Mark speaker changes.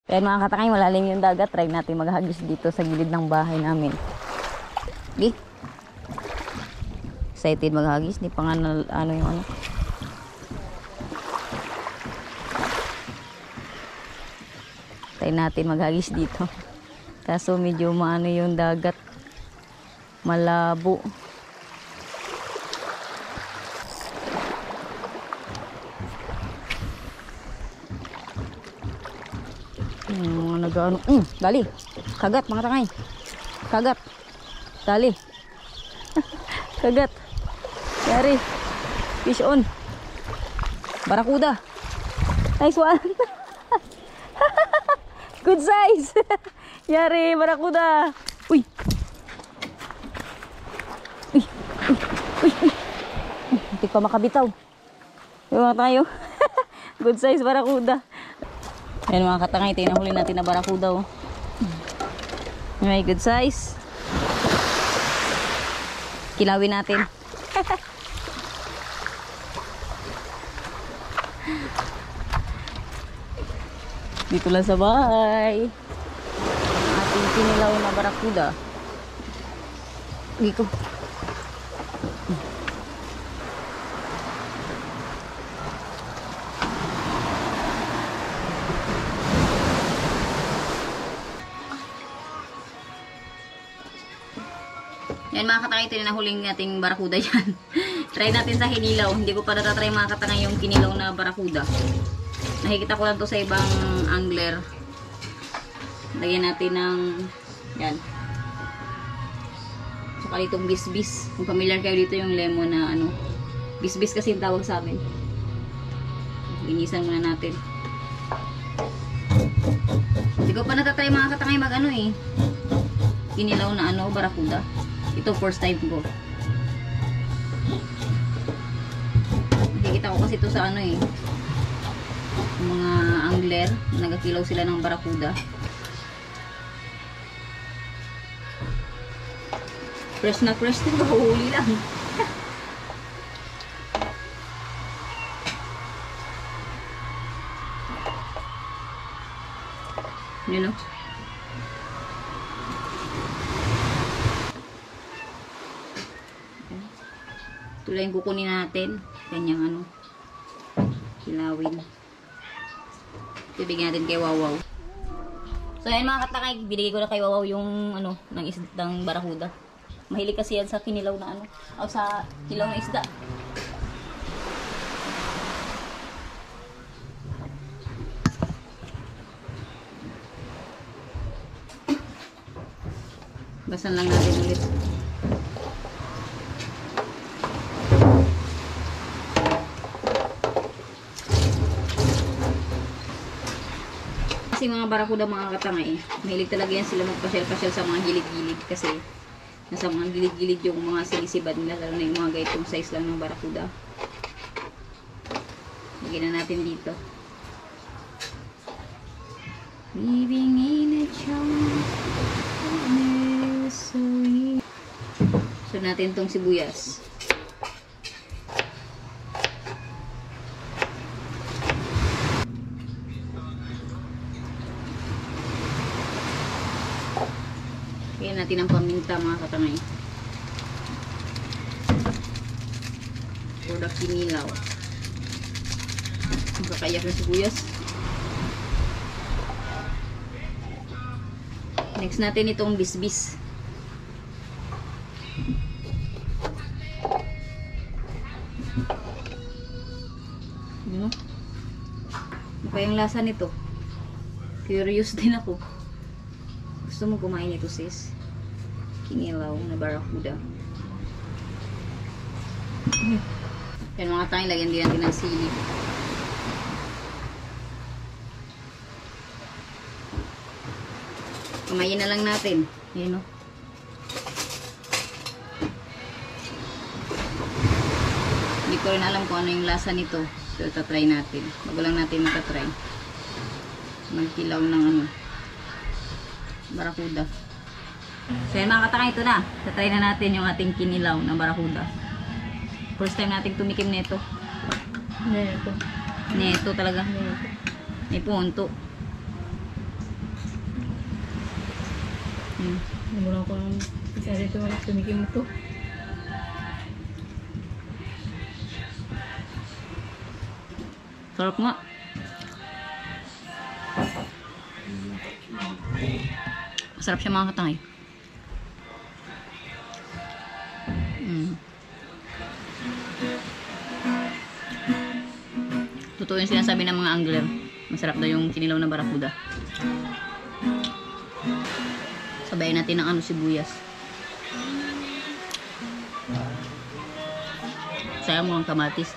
Speaker 1: Ayan mga katangay, malalim yung dagat. Try natin maghagis dito sa gilid ng bahay namin. Okay? Excited maghagis. Di pa nga ano yung ano. Try natin maghagis dito. Kaso medyo maano yung dagat. Malabo. Mga nag-ano. Dali. Kagat mga tangay. Kagat. Dali. Kagat. Yari. Fish on. Barakuda. Nice one. Good size. Yari. Barakuda. Uy. Uy. Uy. Uy. Uy. Hindi pa makabitaw. Yung tayo. Good size barakuda. Ayan mga katangay, tinahuli natin na barakuda. Oh. May good size. Kilawin natin. Dito lang sa bahay. Ang ating kinilaw na barakuda. Dito. Yan mga katangay, ito na huling nating barakuda yan. Try natin sa kinilaw. Hindi ko pa natatry mga katangay yung kinilaw na barakuda. Nakikita ko lang to sa ibang angler. Lagyan natin ng yan. Saka ditong bisbis. Kung familiar kayo dito yung lemon na ano. Bisbis kasi yung tawag sa amin. Inisan muna natin. Hindi ko pa natatry mga katangay mag ano eh. Kinilaw na ano, barakuda. Ito first time ko. Nakikita ko kasi ito sa ano eh. Mga angler, nagakilaw sila ng barakuda. Fresh na fresh din, huli lang. Yun o. Ito lang yung kukunin natin. Kanyang ano. Kilawin. Ito bigyan natin kay Wawaw. So ayan mga katangay. Binigay ko na kay Wawaw yung ano. Ng barakuda. Mahilig kasi yan sa kinilaw na ano. O sa kilaw na isda. Basan lang natin ulit. Kasi mga barakuda mga katangay, mahilig talaga yan sila magpasyal-pasyal sa mga gilid-gilid kasi nasa mga gilid-gilid yung mga sinisibad nila, lalo na yung mga gaytong size lang ng barakuda. Lagyan na natin dito. Living in a charm. So natin tong sibuyas. Kaya natin ang paminta mga katangay. Product kinilaw. Ang kakayak ng sibuyas. Next natin itong bisbis. Ano? Ano pa yung lasa nito? Curious din ako. Gusto mo kumain ito sis? Kinilaw na barakuda. Yan mga tayong lagyan din natin ng sili. Kumain na lang natin. Yan o. Hindi ko rin alam kung ano yung lasa nito. So itatry natin. Bago lang natin matatry. Magkilaw ng ano. Barakuda. So yan mga katangay, ito na. Tatry na natin yung ating kinilaw na barakuda. First time nating tumikim nito. Neto talaga. May punto.
Speaker 2: Namulang ko ng isa dito wala tumikim mo to.
Speaker 1: Sarap nga. Masarap siya mga katangay. Totoo yung sinasabi ng mga angler. Masarap daw yung sinilaw na barakuda. Sabayin natin ng sibuyas. Sayang mo ang kamatis.